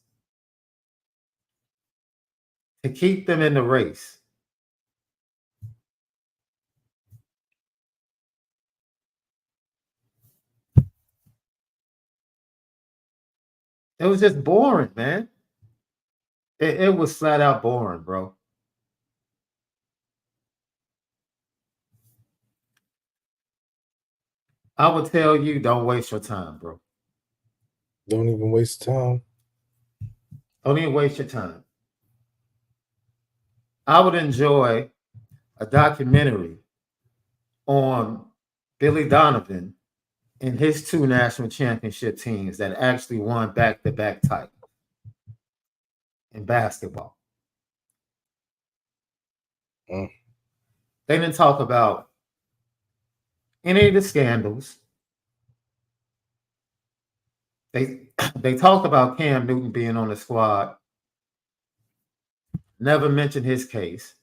to keep them in the race. It was just boring, man. It was flat out boring, bro. I would tell you, don't waste your time, bro. Don't even waste time. Don't even waste your time. I would enjoy a documentary on Billy Donovan and his two national championship teams that actually won back-to-back titles in basketball. Mm. They didn't talk about any of the scandals. They talked about Cam Newton being on the squad. Never mentioned his case.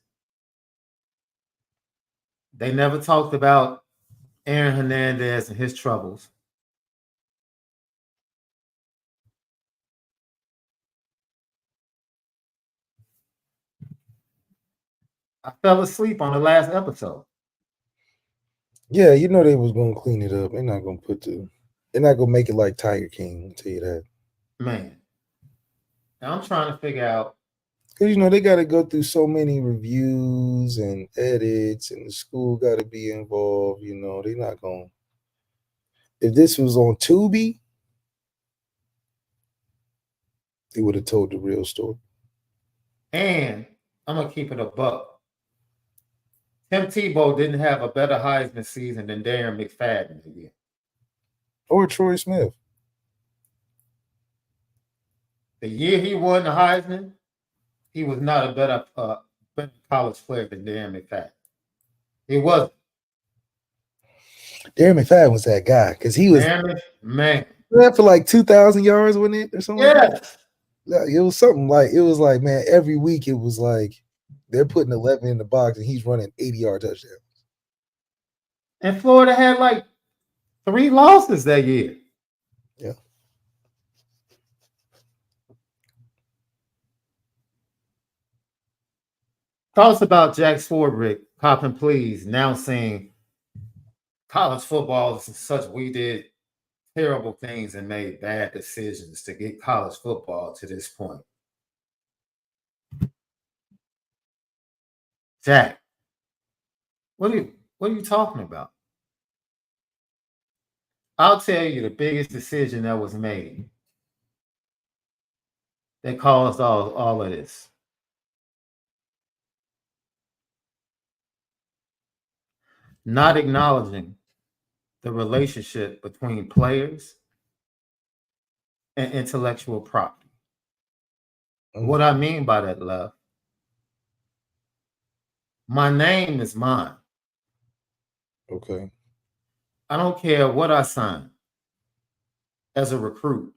They never talked about Aaron Hernandez and his troubles. I fell asleep on the last episode. Yeah, you know they was gonna clean it up. They're not gonna they're not gonna make it like Tiger King, I'll tell you that. Man. Now I'm trying to figure out. Because you know they gotta go through so many reviews and edits and the school gotta be involved, you know, they're not gonna if this was on Tubi, they would have told the real story. And I'm gonna keep it a buck. Tim Tebow didn't have a better Heisman season than Darren McFadden again. Or Troy Smith. The year he won the Heisman, he was not a better college player than Darren McFadden. He wasn't. Darren McFadden was that guy because he was man for like 2,000 yards, wasn't it, or something? Yeah. Like it was something like man, every week it was like they're putting 11 in the box and he's running 80-yard touchdowns. And Florida had like 3 losses that year. Yeah. Thoughts about Jack Swarbrick, copping pleas, now saying college football is such we did terrible things and made bad decisions to get college football to this point. Jack, what are you talking about? I'll tell you the biggest decision that was made that caused all of this. Not acknowledging the relationship between players and intellectual property. What I mean by that, love, my name is mine. Okay. I don't care what I sign as a recruit.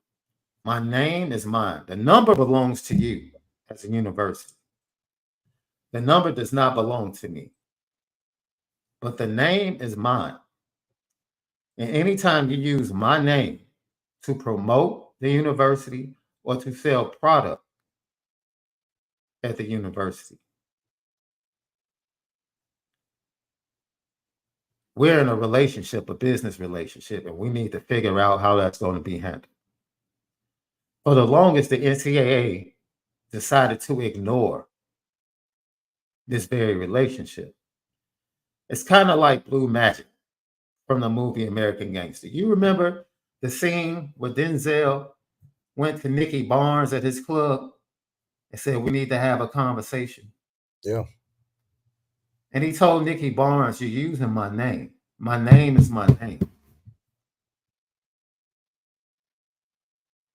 My name is mine. The number belongs to you as a university. The number does not belong to me. But the name is mine. And anytime you use my name to promote the university or to sell product at the university, we're in a relationship, a business relationship, and we need to figure out how that's going to be handled. For the longest, the NCAA decided to ignore this very relationship. It's kind of like Blue Magic from the movie American Gangster. You remember the scene where Denzel went to Nicky Barnes at his club and said, we need to have a conversation. Yeah. And he told Nicky Barnes, you're using my name. My name is my name.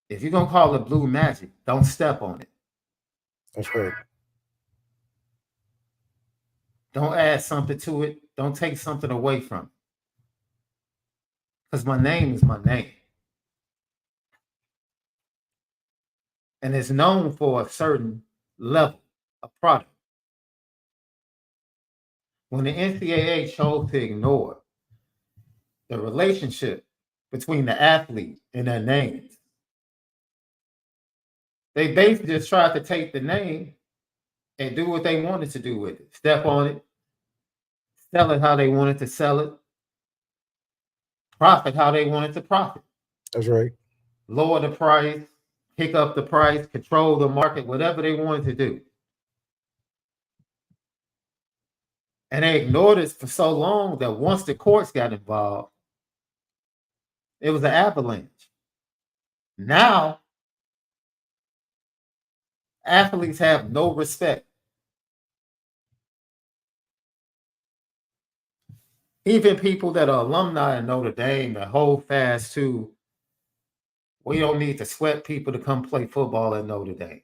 If you're going to call it Blue Magic, don't step on it. That's right. Don't add something to it. Don't take something away from it. Because my name is my name. And it's known for a certain level of product. When the NCAA chose to ignore the relationship between the athlete and their names. They basically just tried to take the name and do what they wanted to do with it. Step on it, sell it how they wanted to sell it, profit how they wanted to profit. That's right. Lower the price, pick up the price, control the market, whatever they wanted to do. And they ignored it for so long that once the courts got involved, it was an avalanche. Now, athletes have no respect. Even people that are alumni in Notre Dame that hold fast to, we don't need to sweat people to come play football at Notre Dame.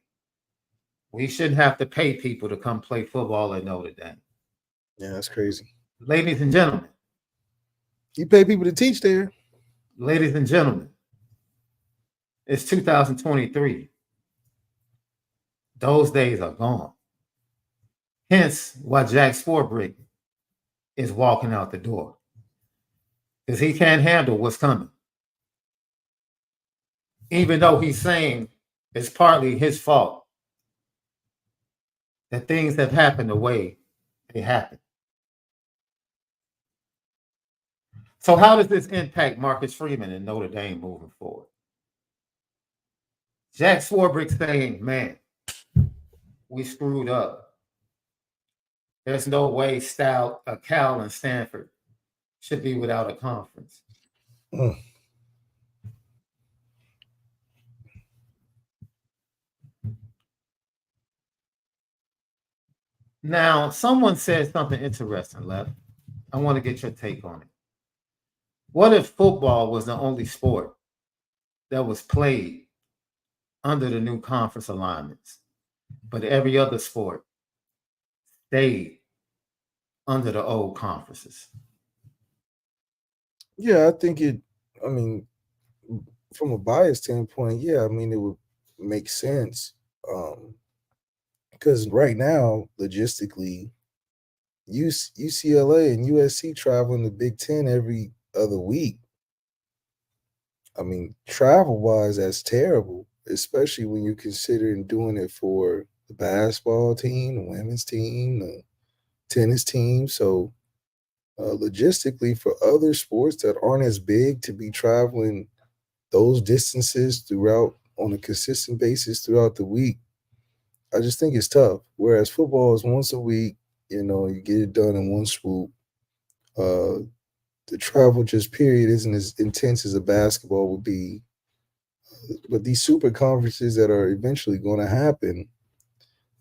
We shouldn't have to pay people to come play football at Notre Dame. Yeah, that's crazy. Ladies and gentlemen, You pay people to teach there. ladies and gentlemen, it's 2023. Those days are gone. Hence why Jack Swarbrick is walking out the door. Because he can't handle what's coming. Even though he's saying it's partly his fault that things have happened the way they happened. So how does this impact Marcus Freeman and Notre Dame moving forward? Jack Swarbrick saying, man, we screwed up. There's no way Cal and Stanford should be without a conference. Now, someone said something interesting, Left. I want to get your take on it. What if football was the only sport that was played under the new conference alignments, but every other sport stayed under the old conferences? Yeah, I think I mean, from a bias standpoint, yeah, I mean, it would make sense. Because right now, logistically, UCLA and USC traveling the Big Ten every other week. I mean, travel wise, that's terrible, especially when you're considering doing it for the basketball team, the women's team, the tennis team. So, logistically, for other sports that aren't as big to be traveling those distances throughout on a consistent basis throughout the week, I just think it's tough. Whereas football is once a week, you get it done in one swoop. The travel just period isn't as intense as a basketball would be. But these super conferences that are eventually going to happen,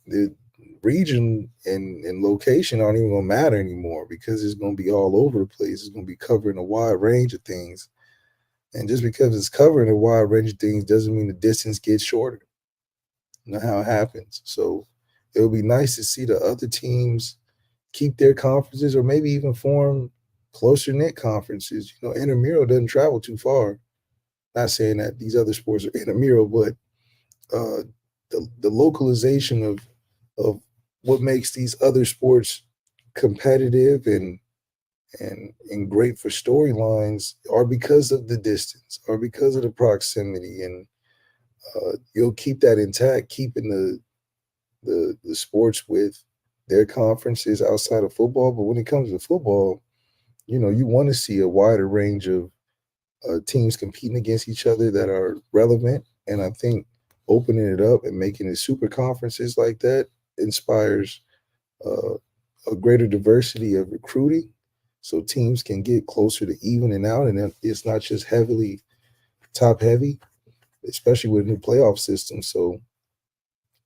the region and location aren't even going to matter anymore because it's going to be all over the place. It's going to be covering a wide range of things. And just because it's covering a wide range of things doesn't mean the distance gets shorter. Not how it happens. So it would be nice to see the other teams keep their conferences or maybe even form closer knit conferences. Intramural doesn't travel too far. Not saying that these other sports are intramural, but the localization of what makes these other sports competitive and great for storylines are because of the distance or because of the proximity, and you'll keep that intact, keeping the sports with their conferences outside of football. But when it comes to football, you want to see a wider range of teams competing against each other that are relevant. And I think opening it up and making it super conferences like that inspires a greater diversity of recruiting, so teams can get closer to evening out, and it's not just heavily top heavy, especially with a new playoff system. So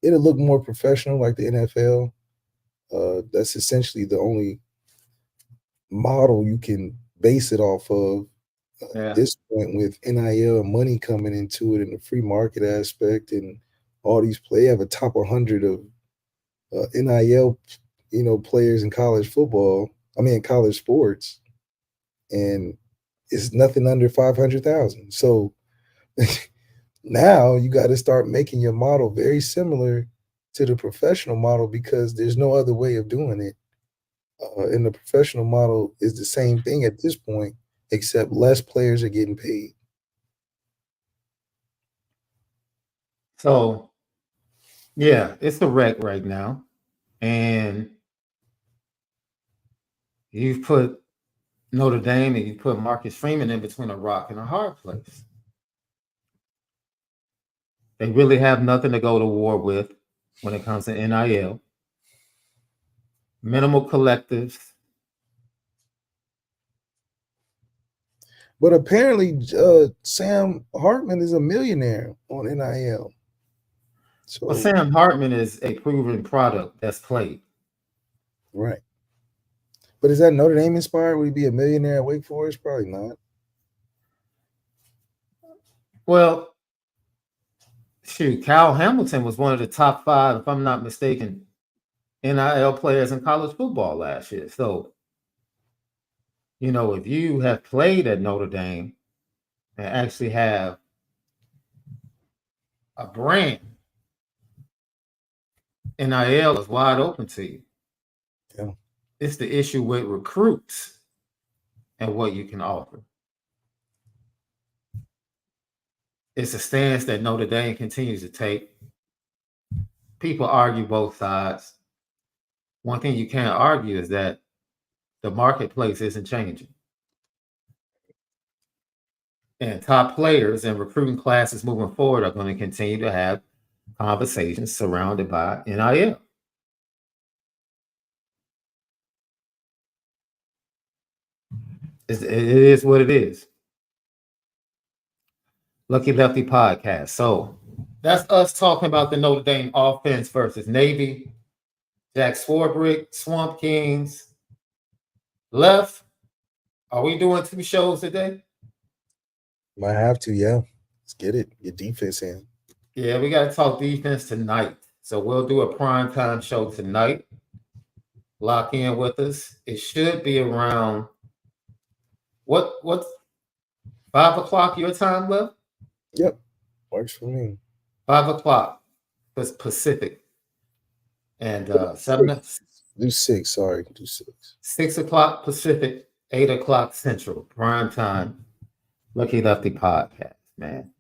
it'll look more professional like the NFL. That's essentially the only model you can base it off of at this point, with NIL money coming into it and the free market aspect and all these play have a top 100 of NIL, players in college football. I mean, college sports, and it's nothing under 500,000. So now you got to start making your model very similar to the professional model because there's no other way of doing it. And the professional model is the same thing at this point. except less players are getting paid. So, yeah, it's a wreck right now. And you've put Notre Dame and you put Marcus Freeman in between a rock and a hard place. They really have nothing to go to war with when it comes to NIL. Minimal collectives. But apparently, Sam Hartman is a millionaire on NIL. So, Well, Sam Hartman is a proven product that's played. right. But is that Notre Dame inspired? Would he be a millionaire at Wake Forest? Probably not. Well, shoot, Kyle Hamilton was one of the top 5, if I'm not mistaken, NIL players in college football last year. So, if you have played at Notre Dame and actually have a brand, NIL is wide open to you. Yeah. It's the issue with recruits and what you can offer. It's a stance that Notre Dame continues to take. People argue both sides. One thing you can't argue is that the marketplace isn't changing. And top players and recruiting classes moving forward are going to continue to have conversations surrounded by NIL. It is what it is. Lucky Lefty podcast. So that's us talking about the Notre Dame offense versus Navy. Jack Swarbrick, Swamp Kings. Left. Are we doing 2 shows today? Might have to, yeah. Let's get it. Your defense in. Yeah, we got to talk defense tonight. So we'll do a primetime show tonight. Lock in with us. It should be around what's 5 o'clock your time, Left? Yep. Works for me. 5 o'clock Pacific. And 7 do 6, sorry. Do 6. 6 o'clock Pacific, 8 o'clock Central. Prime time. Lucky Lefty podcast, man.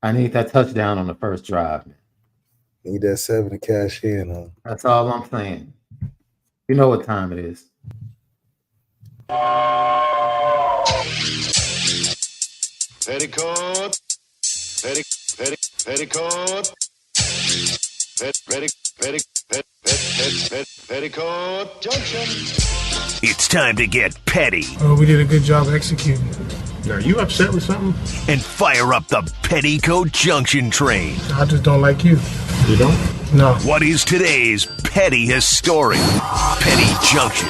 I need that touchdown on the first drive, man. Need that 7 to cash in, huh? That's all I'm saying. You know what time it is. Petticoat. Petticoat Junction. It's time to get petty. Oh, we did a good job executing. Are you upset with something? And fire up the Petticoat Junction train. I just don't like you. You don't? No. What is today's petty historic? Petty Junction.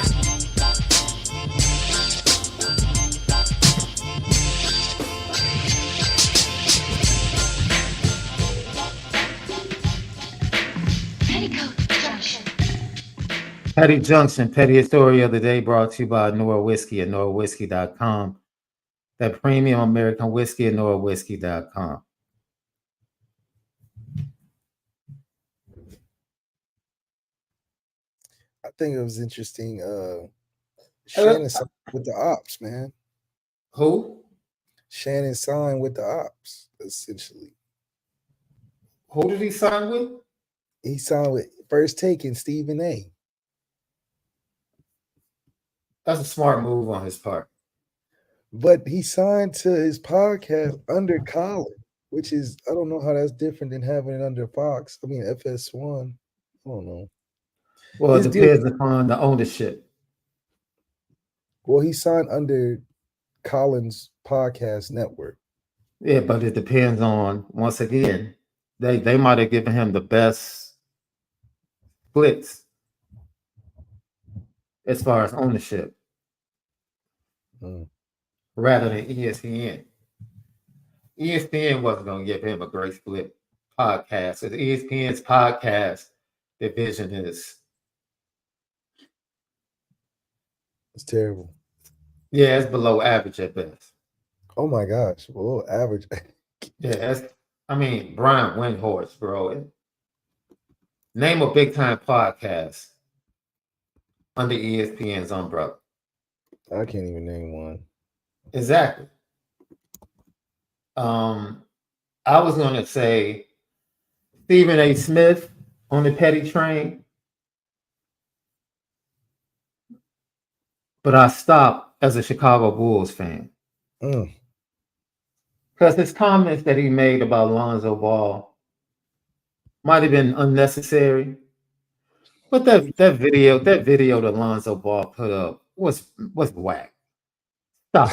Petty Junction, Petty Story of the Day, brought to you by Onora Whiskey at NoraWhiskey.com. That premium American whiskey at NoraWhiskey.com. I think it was interesting. Shannon signed with the ops, man. Who? Shannon signed with the ops, essentially. Who did he sign with? He signed with First Take and Stephen A. That's a smart move on his part. But he signed to his podcast under Colin, which is, I don't know how that's different than having it under Fox. I mean, FS1. I don't know. Well, it depends upon the ownership. Well, he signed under Colin's podcast network. Yeah, but it depends on, once again, they might have given him the best splits as far as ownership rather than ESPN. ESPN wasn't going to give him a great split podcast. So ESPN's podcast division is... It's terrible. Yeah, it's below average at best. Oh my gosh, below average. Yeah, Brian Windhorst, bro. Name a big time podcast under ESPN's umbrella. I can't even name one. Exactly. I was going to say Stephen A. Smith on the petty train, but I stopped as a Chicago Bulls fan. Because his comments that he made about Lonzo Ball might have been unnecessary. But that video that Lonzo Ball put up was whack. Stop.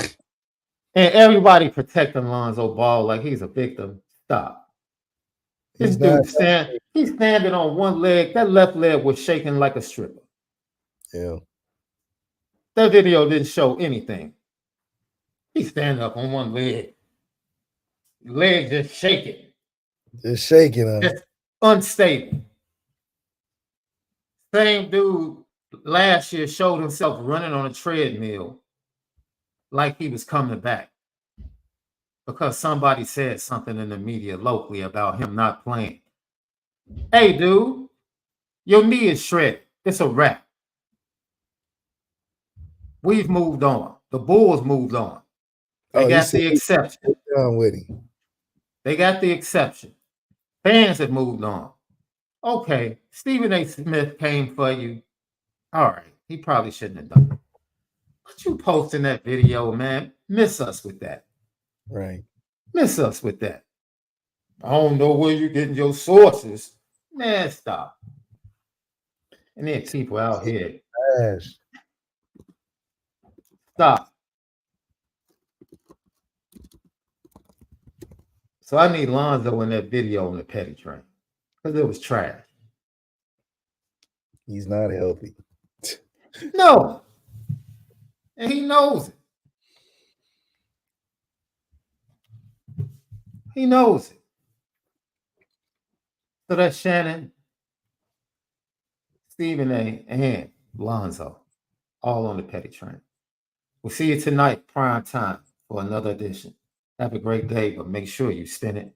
And everybody protecting Lonzo Ball like he's a victim. Stop. This dude he's standing on one leg. That left leg was shaking like a stripper. Yeah. That video didn't show anything. He's standing up on one leg. Leg just shaking. Just shaking. Just unstable. Same dude last year showed himself running on a treadmill like he was coming back because somebody said something in the media locally about him not playing. Hey, dude, your knee is shredded. It's a wrap. We've moved on. The Bulls moved on. They got the exception. With him. They got the exception. Fans have moved on. Okay, Stephen A. Smith came for you. All right, he probably shouldn't have done it. But you posting that video, man, miss us with that. Right. Miss us with that. I don't know where you're getting your sources. Man, stop. And then people out here. Stop. So I need Lonzo in that video on the petty train because it was trash. He's not healthy. No. And he knows it. He knows it. So that's Shannon, Stephen A., and Lonzo, all on the petty train. We'll see you tonight, prime time, for another edition. Have a great day, but make sure you spin it